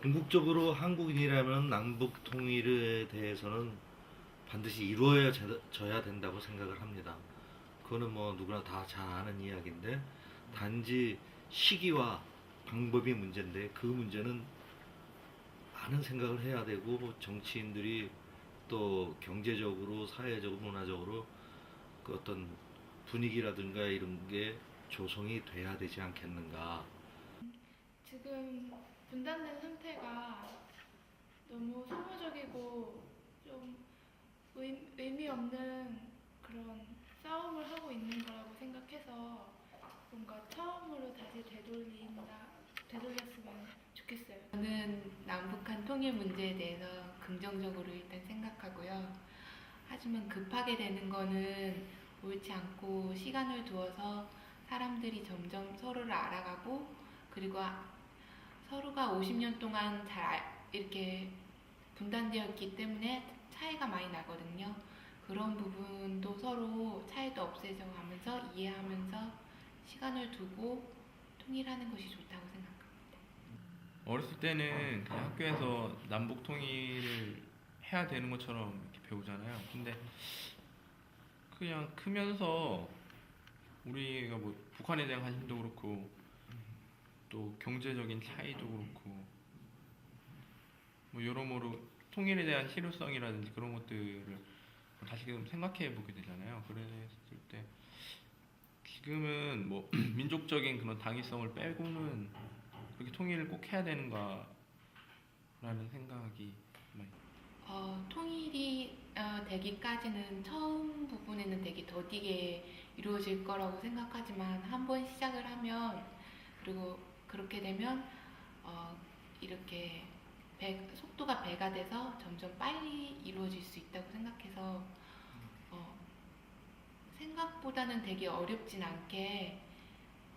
궁극적으로 한국인이라면 남북 통일에 대해서는 반드시 이루어져야 된다고 생각을 합니다. 그거는 뭐 누구나 다 잘 아는 이야기인데, 단지 시기와 방법이 문제인데, 그 문제는 많은 생각을 해야 되고, 뭐 정치인들이 또 경제적으로, 사회적으로, 문화적으로 그 어떤 분위기라든가 이런 게 조성이 돼야 되지 않겠는가. 지금 분단된 상태가 너무 소모적이고 좀 의미 없는 그런 싸움을 하고 있는 거라고 생각해서 뭔가 처음으로 다시 되돌렸으면 좋겠어요. 저는 남북한 통일 문제에 대해서 긍정적으로 일단 생각하고요. 하지만 급하게 되는 거는 옳지 않고 시간을 두어서 사람들이 점점 서로를 알아가고, 그리고 서로가 50년 동안 이렇게 분단되었기 때문에 차이가 많이 나거든요. 그런 부분도 서로 차이도 없애져 가면서 이해하면서 시간을 두고 통일하는 것이 좋다고 생각합니다. 어렸을 때는 그냥 학교에서 남북 통일을 해야 되는 것처럼 이렇게 배우잖아요. 근데 그냥 크면서 우리가 뭐 북한에 대한 관심도 그렇고 또 경제적인 차이도 그렇고 뭐 여러모로 통일에 대한 실효성이라든지 그런 것들을 다시금 생각해 보게 되잖아요. 그랬을 때 지금은 뭐 민족적인 그런 당위성을 빼고는 그렇게 통일을 꼭 해야 되는가라는 생각이 많이. 통일이 되기까지는 처음 부분에는 되게 더디게 이루어질 거라고 생각하지만, 한번 시작을 하면, 그리고 그렇게 되면 이렇게 속도가 배가 돼서 점점 빨리 이루어질 수 있다고 생각해서 생각보다는 되게 어렵진 않게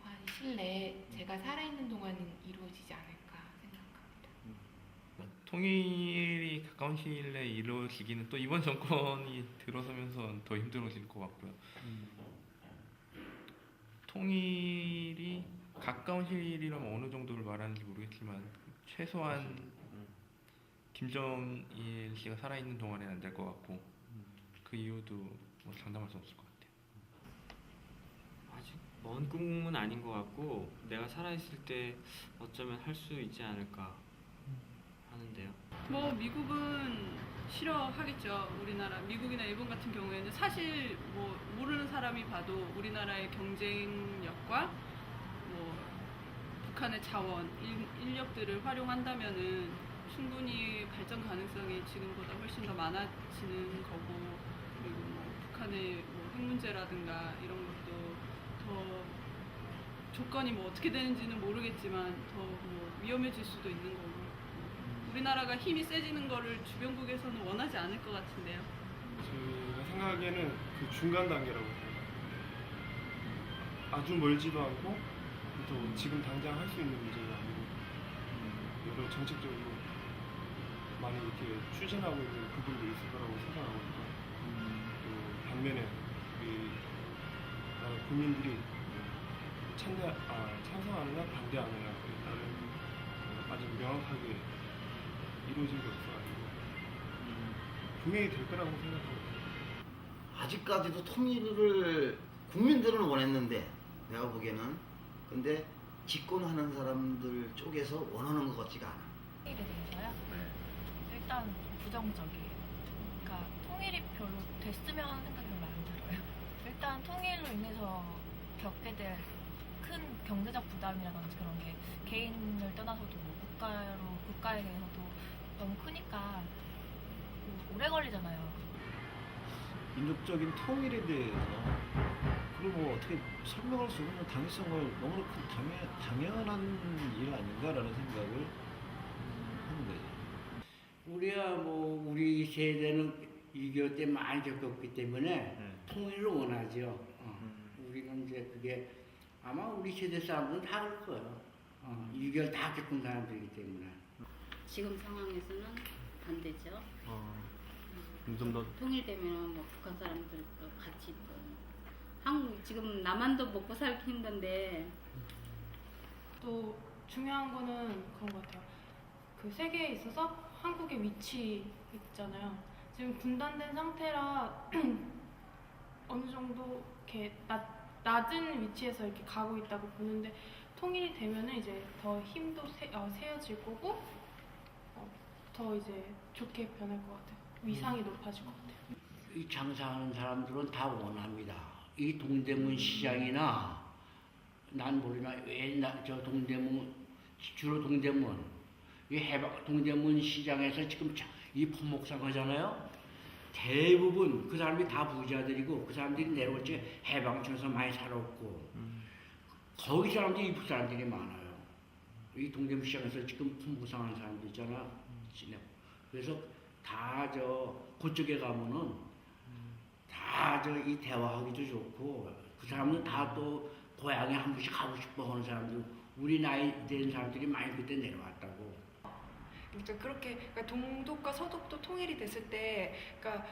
한 실 내에 제가 살아있는 동안은 이루어지지 않을까 생각합니다. 통일이 가까운 시일 내에 이루어지기는 또 이번 정권이 들어서면서 더 힘들어질 것 같고요. 통일이 가까운 시일이라면 어느 정도를 말하는지 모르겠지만 최소한 김정일 씨가 살아있는 동안에는 안 될 것 같고, 그 이유도 뭐 장담할 수 없을 것 같아요. 아직 먼 꿈은 아닌 것 같고, 내가 살아있을 때 어쩌면 할 수 있지 않을까 하는데요. 뭐 미국은 싫어하겠죠. 우리나라 미국이나 일본 같은 경우에는 사실 뭐 모르는 사람이 봐도 우리나라의 경쟁력과 뭐 북한의 자원, 인력들을 활용한다면은 충분히 발전 가능성이 지금보다 훨씬 더 많아지는 거고, 그리고 뭐 북한의 뭐 핵 문제라든가 이런 것도 더 조건이 뭐 어떻게 되는지는 모르겠지만 더 뭐 위험해질 수도 있는 거고, 우리나라가 힘이 세지는 거를 주변국에서는 원하지 않을 것 같은데요. 제가 생각하기에는 그 중간 단계라고 생각해요. 아주 멀지도 않고 또 지금 당장 할 수 있는 문제가 아니고, 여러 정책적으로 많이 이렇게 추진하고 있는 부분도 있을 거라고 생각하거든요. 또 반면에 우리 국민들이 찬성하느냐 반대하느냐, 나는 아직 명확하게 이루어진 게 없어가지고 분명히 될 거라고 생각합니다. 아직까지도 통일을 국민들은 원했는데, 내가 보기에는, 근데 집권하는 사람들 쪽에서 원하는 것 같지가 않아. 통일에 대해서요? 일단 부정적이에요. 그러니까 통일이 별로 됐으면 생각이 별로 안 들어요. 일단 통일로 인해서 겪게 될 큰 경제적 부담이라든지 그런 게 개인을 떠나서도 국가에 대해서도 너무 크니까 오래 걸리잖아요. 민족적인 통일에 대해서 그걸 뭐 어떻게 설명할 수 없는 당위성을 너무나 당연한 일 아닌가라는 생각을 하는 거죠. 우리야 뭐 우리 세대는 6.25 때 많이 겪었기 때문에 통일을 원하죠. 우리는 이제 그게 아마 우리 세대 사람들은 다 그럴 거예요. 6.25 다 겪은 사람들이기 때문에. 지금 상황에서는 반대죠. 좀 더 통일되면 뭐 북한 사람들도 같이 또 한국 지금 남한도 먹고 살기 힘든데. 또 중요한 거는 그런 것 같아요. 그 세계에 있어서 한국의 위치 있잖아요. 지금 분단된 상태라 어느 정도 이렇게 낮은 위치에서 이렇게 가고 있다고 보는데 통일이 되면은 이제 더 힘도 세어질 거고 더 이제 좋게 변할 것 같아요. 위상이 높아질 것 같아요. 이 장사하는 사람들은 다 원합니다. 이 동대문 시장이나 난 모르나 왜저 동대문 주로 동대문 이 동대문 시장에서 지금 이 품목상 하잖아요. 대부분 그 사람이 다 부자들이고 그 사람들이 내려올 때 해방촌에서 많이 살았고 거기 사람들이 이북 사람들이 많아요. 이 동대문 시장에서 지금 품목상하는 사람들 있잖아. 그래서 다 그쪽에 가면은 다 이 대화하기도 좋고 그 사람은 다 또 고향에 한 번씩 가고 싶어 하는 사람들 우리 나이 된 사람들이 많이 그때 내려왔다고. 그러니까 그렇게 그러니까 동독과 서독도 통일이 됐을 때 그러니까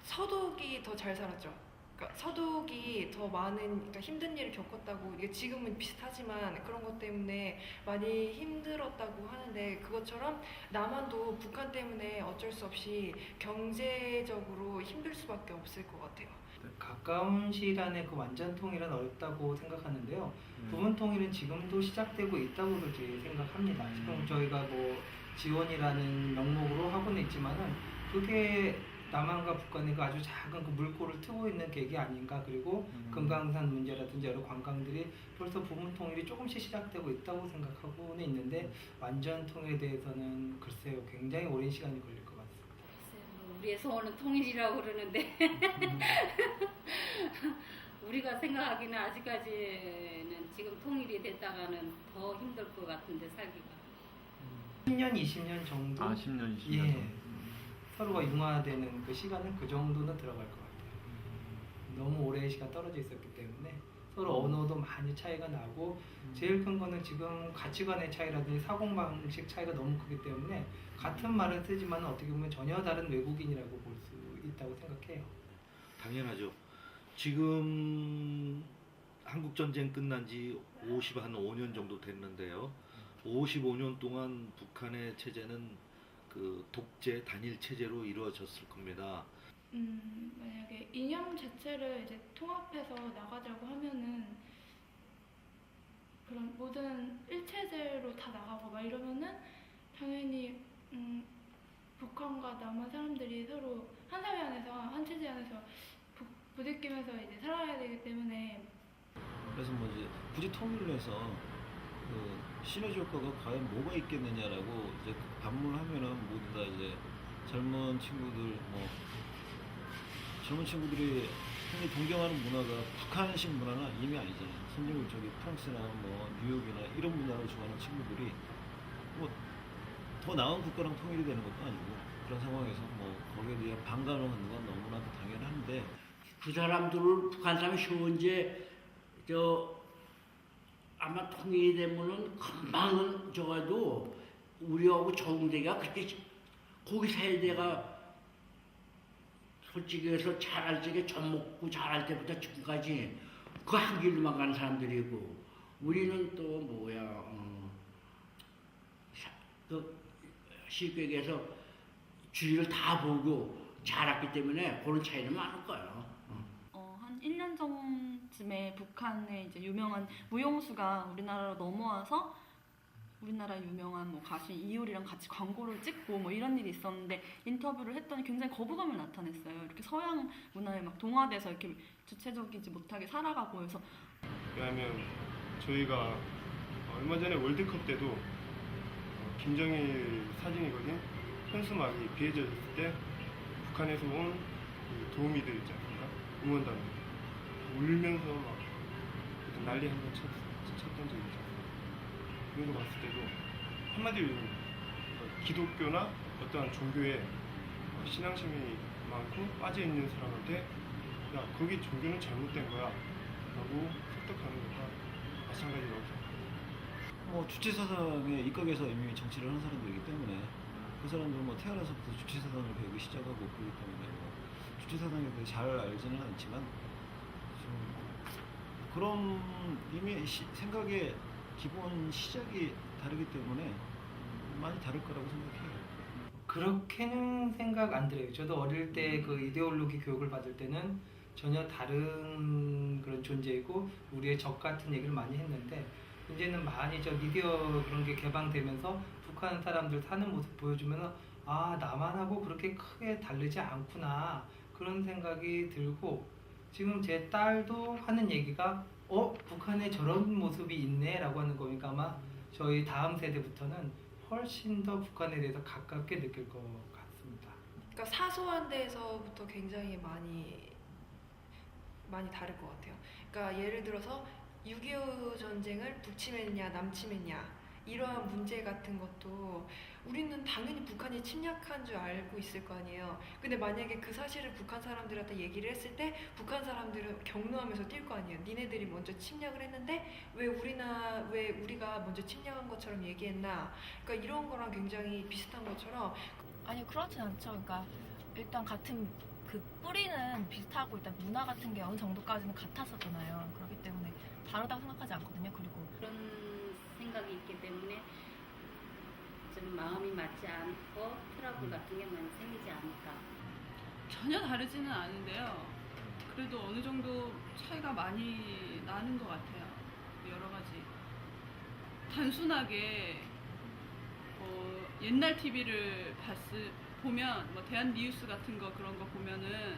서독이 더 잘 살았죠. 그러니까 서독이 더 많은 그러니까 힘든 일을 겪었다고 이게 지금은 비슷하지만 그런 것 때문에 많이 힘들었다고 하는데 그것처럼 남한도 북한 때문에 어쩔 수 없이 경제적으로 힘들 수밖에 없을 것 같아요. 가까운 시일 안에 그 완전 통일은 어렵다고 생각하는데요. 부분 통일은 지금도 시작되고 있다고 그렇게 생각합니다. 지금 저희가 뭐 지원이라는 명목으로 하고는 있지만은 그게 남한과 북한의 그 아주 작은 그 물꼬를 트고 있는 계기 아닌가. 그리고 금강산 문제라든지 여러 관광들이 벌써 부분 통일이 조금씩 시작되고 있다고 생각하고는 있는데 완전 통일에 대해서는 글쎄요 굉장히 오랜 시간이 걸릴 것 같습니다. 우리의 소원은 통일이라고 그러는데 우리가 생각하기는 아직까지는 지금 통일이 됐다가는 더 힘들 것 같은데 살기가 10년, 20년 정도? 10년, 20년 예. 정도. 서로가 융화되는 그 시간은 그 정도는 들어갈 것 같아요. 너무 오랜 시간 떨어져 있었기 때문에 서로 언어도 많이 차이가 나고 제일 큰 거는 지금 가치관의 차이라든지 사고방식 차이가 너무 크기 때문에 같은 말을 쓰지만 어떻게 보면 전혀 다른 외국인이라고 볼 수 있다고 생각해요. 당연하죠. 지금 한국전쟁 끝난 지 5년 정도 됐는데요. 55년 동안 북한의 체제는 그 독재 단일 체제로 이루어졌을 겁니다. 만약에 이념 자체를 이제 통합해서 나가자고 하면은 그런 모든 일체제로 다 나가고 막 이러면은 당연히 북한과 남한 사람들이 서로 한 사회 안에서 한 체제 안에서 부딪히면서 이제 살아야 되기 때문에 그래서 뭐 이제 굳이 통일을 해서 그 시너지 효과가 과연 뭐가 있겠느냐라고 이제 반문하면은 모두 다 이제 젊은 친구들이 흔히 동경하는 문화가 북한식 문화는 이미 아니잖아요. 선진국 쪽이 프랑스나 뭐 뉴욕이나 이런 문화를 좋아하는 친구들이 뭐 더 나은 국가랑 통일이 되는 것도 아니고 그런 상황에서 뭐 거기에 대한 반감을 갖는 건 너무나도 당연한데 그 사람들을 북한 사람이 현재 아마 통일이 되면은 금방은 저가도 우리하고 적응되기가 그때 거기 세대가 솔직히 해서 자랄 적에 젖 먹고 자랄 때부터 지금까지 그 한 길로만 가는 사람들이고 우리는 또 쉽게 얘기해서 주위를 다 보고 자랐기 때문에 그런 차이는 많을 거예요. 한 1년 전쯤에 북한의 이제 유명한 무용수가 우리나라로 넘어와서 우리나라 유명한 뭐 가수 이효리랑 같이 광고를 찍고 뭐 이런 일이 있었는데 인터뷰를 했더니 굉장히 거부감을 나타냈어요. 이렇게 서양 문화에 막 동화돼서 이렇게 주체적이지 못하게 살아가고 해서 왜냐하면 저희가 얼마 전에 월드컵 때도 김정일 사진이거든 현수막이 비해졌을 때 북한에서 온 도우미들 있지 않습니까? 응원단 울면서 막 난리 한번 쳤던 적이 있죠. 그런 거 봤을 때도 한마디로 기독교나 어떠한 종교에 신앙심이 많고 빠져있는 사람한테 야 거기 종교는 잘못된 거야 라고 설득하는 것과 마찬가지라고 생각합니다. 뭐 주체사상에 입각해서 이미 정치를 하는 사람들이기 때문에 그 사람들은 뭐 태어나서부터 주체사상을 배우기 시작하고 그렇기 때문에 뭐 주체사상에 대해 잘 알지는 않지만 좀 그런 이미 생각의 기본 시작이 다르기 때문에 많이 다를 거라고 생각해요. 그렇게는 생각 안 들어요. 저도 어릴 때 그 이데올로기 교육을 받을 때는 전혀 다른 그런 존재이고 우리의 적 같은 얘기를 많이 했는데 이제는 많이 저 미디어 그런 게 개방되면서 북한 사람들 사는 모습 보여주면 아 나만 하고 그렇게 크게 다르지 않구나 그런 생각이 들고 지금 제 딸도 하는 얘기가 북한에 저런 모습이 있네 라고 하는 거니까 아마 저희 다음 세대부터는 훨씬 더 북한에 대해서 가깝게 느낄 것 같습니다. 그러니까 사소한 데에서부터 굉장히 많이 다를 것 같아요. 그러니까 예를 들어서 6.25 전쟁을 북침했냐 남침했냐 이러한 문제 같은 것도 우리는 당연히 북한이 침략한 줄 알고 있을 거 아니에요. 근데 만약에 그 사실을 북한 사람들한테 얘기를 했을 때 북한 사람들은 격노하면서 뛸 거 아니에요. 니네들이 먼저 침략을 했는데 왜 우리가 먼저 침략한 것처럼 얘기했나. 그러니까 이런 거랑 굉장히 비슷한 것처럼 아니 그렇진 않죠. 그러니까 일단 같은 그 뿌리는 비슷하고 일단 문화 같은 게 어느 정도까지는 같았었잖아요. 그렇기 때문에 다르다고 생각하지 않거든요. 그리고 그런 생각이 있기 때문에 좀 마음이 맞지 않고 트러블 같은 게 많이 생기지 않을까. 전혀 다르지는 않은데요. 그래도 어느 정도 차이가 많이 나는 것 같아요. 여러 가지. 단순하게 옛날 TV를 보면 뭐 대한뉴스 같은 거 그런 거 보면은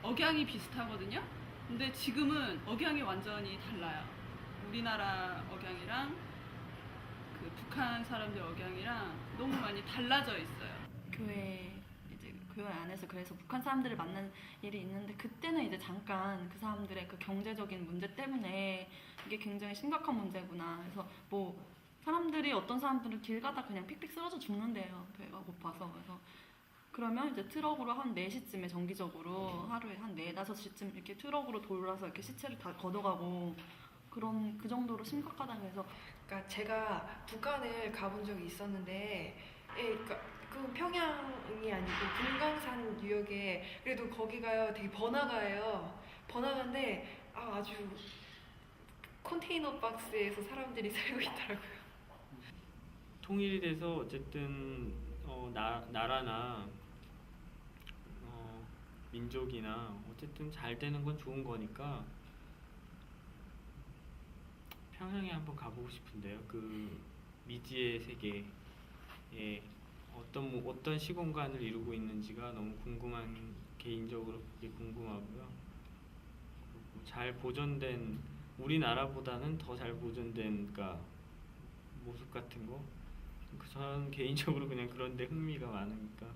억양이 비슷하거든요. 근데 지금은 억양이 완전히 달라요. 우리나라 억양이랑 그 북한 사람들 억양이랑 너무 많이 달라져 있어요. 교회 안에서 그래서 북한 사람들을 만난 일이 있는데 그때는 이제 잠깐 그 사람들의 그 경제적인 문제 때문에 이게 굉장히 심각한 문제구나. 그래서 뭐 사람들이 어떤 사람들은 길 가다 그냥 픽픽 쓰러져 죽는데요. 배가 고파서. 그래서 그러면 이제 트럭으로 한 4시쯤에 정기적으로 하루에 한 4, 5시쯤 이렇게 트럭으로 돌아서 이렇게 시체를 다 걷어가고 그 정도로 심각하다 그래서 그러니까 제가 북한을 가본 적이 있었는데 그러니까 그 평양이 아니고 금강산 유역에 그래도 거기가요 되게 번화가예요. 번화가인데 아주 컨테이너 박스에서 사람들이 살고 있더라고요. 통일이 돼서 어쨌든 나라나 민족이나 어쨌든 잘 되는 건 좋은 거니까 평양에 한번 가보고 싶은데요. 그 미지의 세계에 어떤 시공간을 이루고 있는지가 너무 개인적으로 그게 궁금하고요. 잘 보존된 우리나라보다는 더 잘 보존된 그러니까 모습 같은 거 저는 개인적으로 그냥 그런데 흥미가 많으니까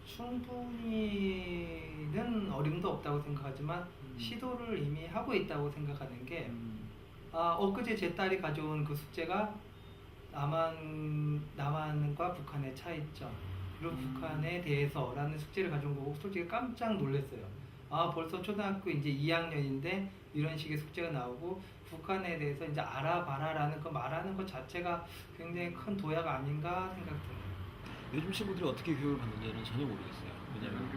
충분히는 어림도 없다고 생각하지만 시도를 이미 하고 있다고 생각하는 게 엊그제 제 딸이 가져온 그 숙제가 남한과 북한의 차이점 그리고 북한에 대해서라는 숙제를 가져온 거고 솔직히 깜짝 놀랐어요. 벌써 초등학교 이제 2학년인데 이런 식의 숙제가 나오고 북한에 대해서 이제 알아봐라라는 거 말하는 것 자체가 굉장히 큰 도약 아닌가 생각돼요. 요즘 친구들이 어떻게 교육을 받는지는 전혀 모르겠어요. 왜냐면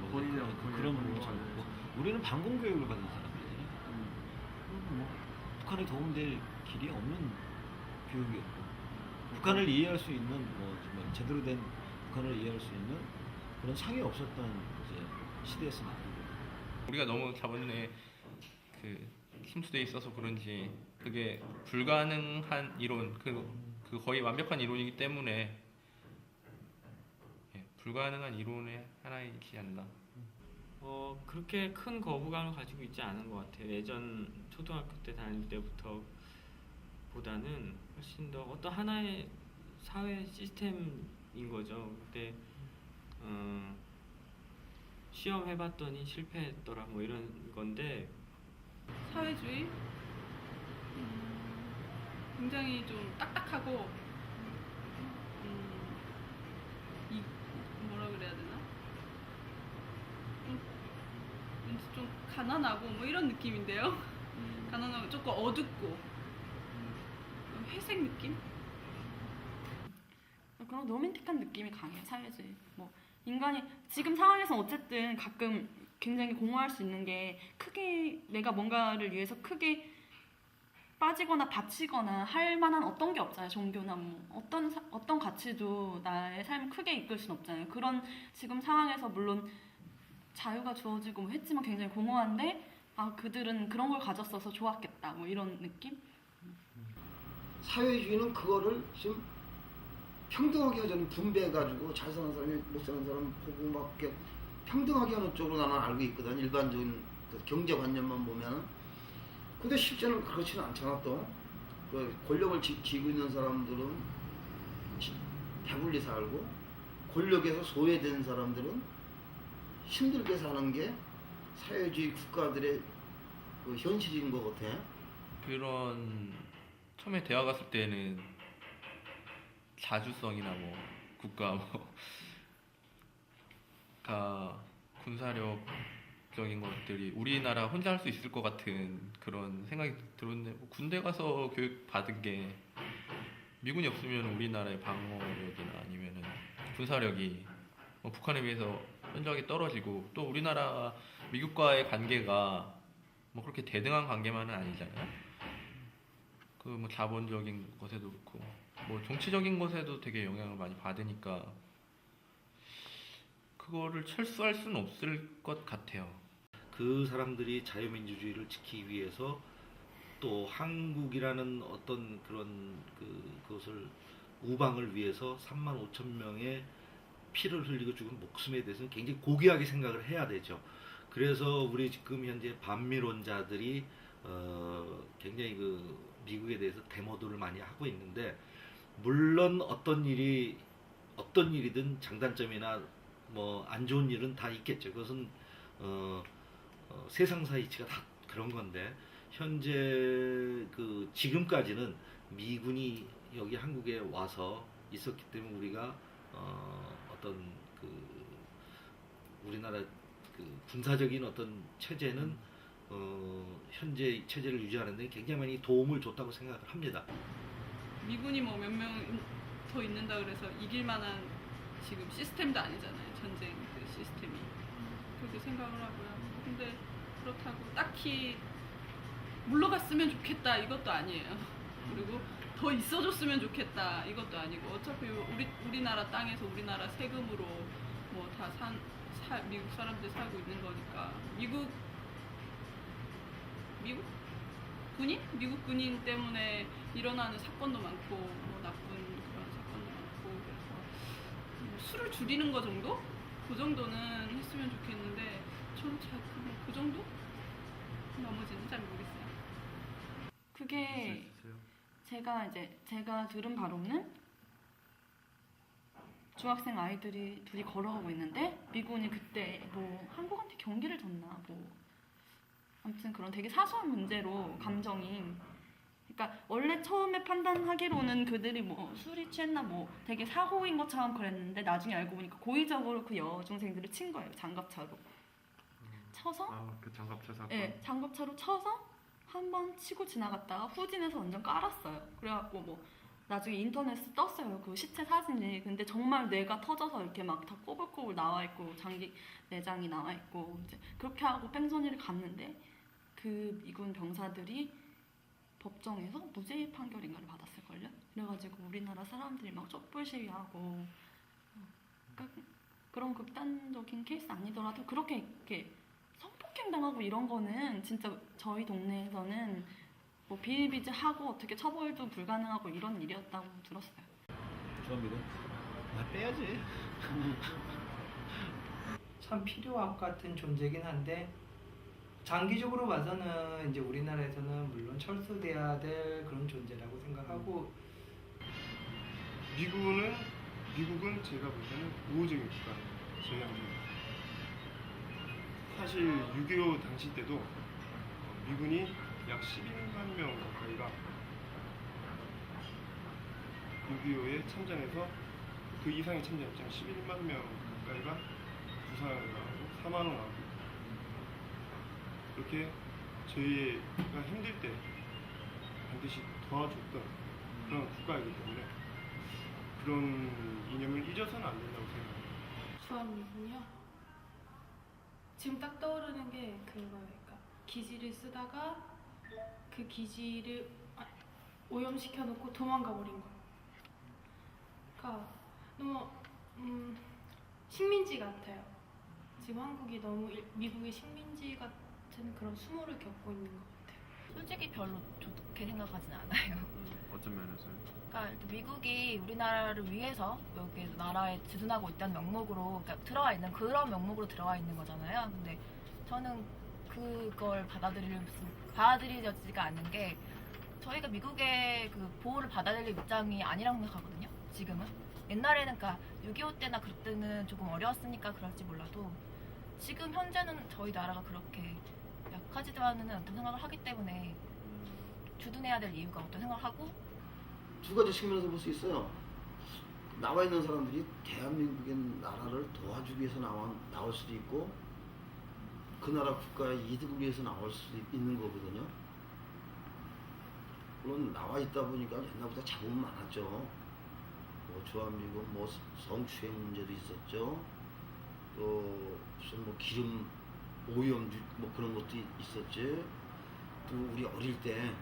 그런 부분을 잘 모르고 우리는 반공 교육을 받는 사람들이잖아요. 북한에 도움될 길이 없는 교육이었고 북한을 이해할 수 있는 정말 제대로 된 북한을 이해할 수 있는 그런 상이 없었던 이제 시대였습니다. 우리가 너무 자본에 침투돼 있어서 그런지 그게 불가능한 이론 그 거의 완벽한 이론이기 때문에 불가능한 이론의 하나이지 않나. 그렇게 큰 거부감을 가지고 있지 않은 것 같아요. 예전 초등학교 때 다닐 때부터 보다는 훨씬 더 어떤 하나의 사회 시스템인 거죠. 그때 시험 해봤더니 실패했더라 뭐 이런 건데 사회주의 굉장히 좀 딱딱하고 뭐라 그래야 되나? 왠지 좀 가난하고 뭐 이런 느낌인데요. 가난하고 조금 어둡고 회색 느낌? 그런 로맨틱한 느낌이 강해요. 사회주의. 인간이 지금 상황에서 어쨌든 가끔 굉장히 공허할 수 있는 게 크게 내가 뭔가를 위해서 크게 빠지거나 다치거나 할 만한 어떤 게 없잖아요. 종교나 뭐 어떤 가치도 나의 삶을 크게 이끌 수는 없잖아요. 그런 지금 상황에서 물론 자유가 주어지고 뭐 했지만 굉장히 공허한데 그들은 그런 걸 가졌어서 좋았겠다 뭐 이런 느낌? 사회주의는 그거를 좀 평등하게 하자는 분배해가지고 잘 사는 사람이 못 사는 사람 보고 막 이렇게 평등하게 하는 쪽으로 나는 알고 있거든. 일반적인 그 경제관념만 보면은. 근데 실제는 그렇지는 않잖아 또. 그 권력을 쥐고 있는 사람들은 배불리 살고 권력에서 소외된 사람들은 힘들게 사는 게 사회주의 국가들의 그 현실인 것 같아. 그런 처음에 대학 갔을 때는 자주성이나 뭐 국가 뭐가 군사력적인 것들이 우리나라 혼자 할 수 있을 것 같은 그런 생각이 들었는데 뭐 군대 가서 교육 받은 게 미군이 없으면 우리나라의 방어력이나 아니면은 군사력이 뭐 북한에 비해서 현저하게 떨어지고 또 우리나라 미국과의 관계가 뭐 그렇게 대등한 관계만은 아니잖아요. 그 뭐 자본적인 것에도 그렇고 뭐 정치적인 것에도 되게 영향을 많이 받으니까 그거를 철수할 수는 없을 것 같아요. 그 사람들이 자유민주주의를 지키기 위해서 또 한국이라는 어떤 그런 그것을 우방을 위해서 3만 5천 명의 피를 흘리고 죽은 목숨에 대해서는 굉장히 고귀하게 생각을 해야 되죠. 그래서 우리 지금 현재 반미론자들이 굉장히 그 미국에 대해서 데모들을 많이 하고 있는데 물론 어떤 일이든 장단점이나 뭐 안 좋은 일은 다 있겠죠. 그것은 세상사 이치가 다 그런 건데 현재 그 지금까지는 미군이 여기 한국에 와서 있었기 때문에 우리가 어떤 그 우리나라 그 군사적인 어떤 체제는 현재 체제를 유지하는 데 굉장히 많이 도움을 줬다고 생각을 합니다. 미군이 뭐 몇 명 더 있는다 그래서 이길 만한 지금 시스템도 아니잖아요. 전쟁 그 시스템이. 그렇게 생각을 하고요. 근데 그렇다고 딱히 물러갔으면 좋겠다 이것도 아니에요. 그리고 더 있어줬으면 좋겠다 이것도 아니고 어차피 우리나라 땅에서 우리나라 세금으로 뭐 다 미국 사람들 살고 있는 거니까 미국 군인 때문에 일어나는 사건도 많고 뭐 나쁜 그런 사건도 많고 그래서 수를 줄이는 거 정도? 그 정도는 했으면 좋겠는데 저는 잘 그 정도? 나머지는 잘 모르겠어요. 그게 제가 들은 바로는 중학생 아이들이 둘이 걸어가고 있는데 미군이 그때 뭐 한국한테 경기를 졌나 뭐 아무튼 그런 되게 사소한 문제로 감정이 그러니까 원래 처음에 판단하기로는 그들이 뭐 술이 취했나 뭐 되게 사고인 것처럼 그랬는데 나중에 알고 보니까 고의적으로 그 여중생들을 친 거예요. 장갑차로 쳐서 그 장갑차 사건. 네, 장갑차로 쳐서 한 번 치고 지나갔다가 후진해서 완전 깔았어요. 그래갖고 뭐 나중에 인터넷에 떴어요. 그 시체 사진이. 근데 정말 뇌가 터져서 이렇게 막 다 꼬불꼬불 나와 있고 장기 내장이 나와 있고 이제 그렇게 하고 뺑소니를 갔는데 그 미군 병사들이 법정에서 무죄 판결인가를 받았을걸요? 그래가지고 우리나라 사람들이 막 촛불 시위하고 그러니까 그런 극단적인 케이스 아니더라도 그렇게 이렇게 성폭행 당하고 이런 거는 진짜 저희 동네에서는 뭐 비일비재하고 어떻게 처벌도 불가능하고 이런 일이었다고 들었어요. 주한미군? 빼야지. 참 필요악 같은 존재긴 한데 장기적으로 봐서는 이제 우리나라에서는 물론 철수돼야 될 그런 존재라고 생각하고 미국은 제가 볼 때는 우호적인 국가예요. 전향적인. 사실 6.25 당시 때도 미군이 약 11만 명 가까이가 6.25에 참전해서 그 이상의 참전했잖아요. 11만 명 가까이가 부상을 하고 사망을 하고 그렇게 저희가 힘들 때 반드시 도와줬던 그런 국가이기 때문에 그런 이념을 잊어서는 안 된다고 생각합니다. 주한미군이요? 지금 딱 떠오르는 게 그거예요. 그러니까 기지를 쓰다가 그 기지를 오염시켜 놓고 도망가 버린 거예요. 그러니까 너무 식민지 같아요. 지금 한국이 너무 미국의 식민지 같은 그런 수모를 겪고 있는 것 같아요. 솔직히 별로 좋게 생각하진 않아요. 어떤 면에서요? 그러니까 미국이 우리나라를 위해서 여기 나라에 주둔하고 있다는 명목으로 그러니까 들어와 있는 그런 명목으로 들어와 있는 거잖아요. 근데 저는 그걸 받아들여지가 않는 게 저희가 미국의 그 보호를 받아들일 입장이 아니라고 생각하거든요. 지금은 옛날에는 그러니까 6.25 때나 그때는 조금 어려웠으니까 그럴지 몰라도 지금 현재는 저희 나라가 그렇게 약하지도 않은 어떤 생각을 하기 때문에 주둔해야 될 이유가 어떤 생각을 하고 두 가지 측면에서 볼 수 있어요. 나와 있는 사람들이 대한민국의 나라를 도와주기 위해서 나올 수도 있고 그 나라 국가의 이득을 위해서 나올 수도 있는 거거든요. 물론 나와 있다 보니까 옛날보다 잡음은 많았죠. 뭐 주한미군 뭐 성추행 문제도 있었죠. 또 무슨 뭐 기름 오염 뭐 그런 것도 있었지. 또 우리 어릴 때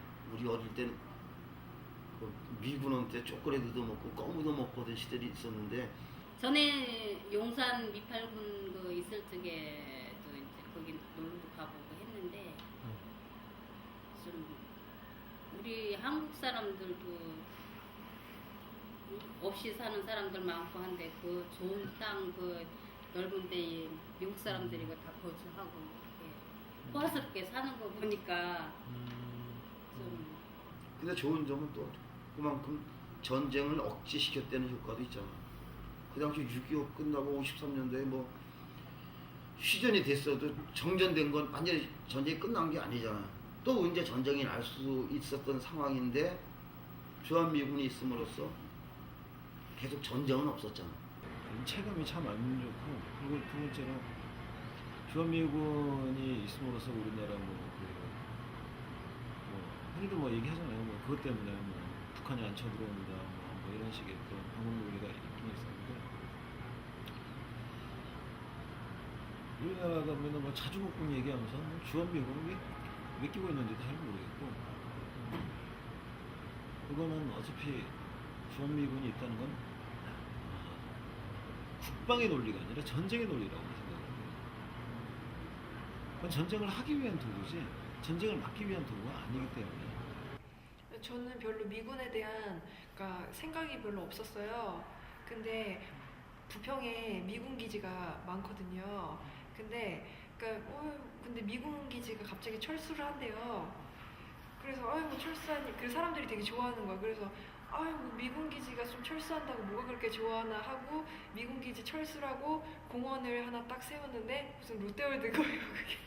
미군한테 초콜릿도 먹고 껌도 먹고던 시절이 있었는데 전에 용산 미팔군 그 있을 적에도 이제 거기 놀러도 가보고 했는데 좀 우리 한국 사람들도 없이 사는 사람들 많고 한데 그 좋은 땅 그 넓은 데에 미국 사람들이 다 거주하고 이렇게 호화스럽게 사는 거 보니까 좀 근데 좋은 점은 또 그만큼 전쟁을 억제시켰다는 효과도 있잖아. 그 당시 6.25 끝나고 53년도에 뭐 휴전이 됐어도 정전된 건 완전히 전쟁이 끝난 게 아니잖아. 또 언제 전쟁이 날 수 있었던 상황인데 주한미군이 있음으로써 계속 전쟁은 없었잖아. 체감이 참 안 좋고 그리고 두 번째로 주한미군이 있음으로써 우리나라 흔히도 뭐 얘기하잖아요. 뭐 그것 때문에 뭐 북한이 안 쳐들어온다 뭐 이런 식의 그런 방법놀이가 있긴 있었는데 우리나라가 맨날 뭐 자주국공 얘기하면서 뭐 주한미군을 왜 끼고 있는지도 잘 모르겠고 그거는 어차피 주한미군이 있다는 건 국방의 논리가 아니라 전쟁의 논리라고 생각합니다. 그건 전쟁을 하기 위한 도구지 전쟁을 막기 위한 도구가 아니기 때문에 저는 별로 미군에 대한 그러니까 생각이 별로 없었어요. 근데 부평에 미군 기지가 많거든요. 근데 근데 미군 기지가 갑자기 철수를 한대요. 그래서 뭐 철수하니 그 사람들이 되게 좋아하는 거야. 그래서 뭐 미군 기지가 좀 철수한다고 뭐가 그렇게 좋아하나 하고 미군 기지 철수라고 공원을 하나 딱 세웠는데 무슨 롯데월드 거예요 그게.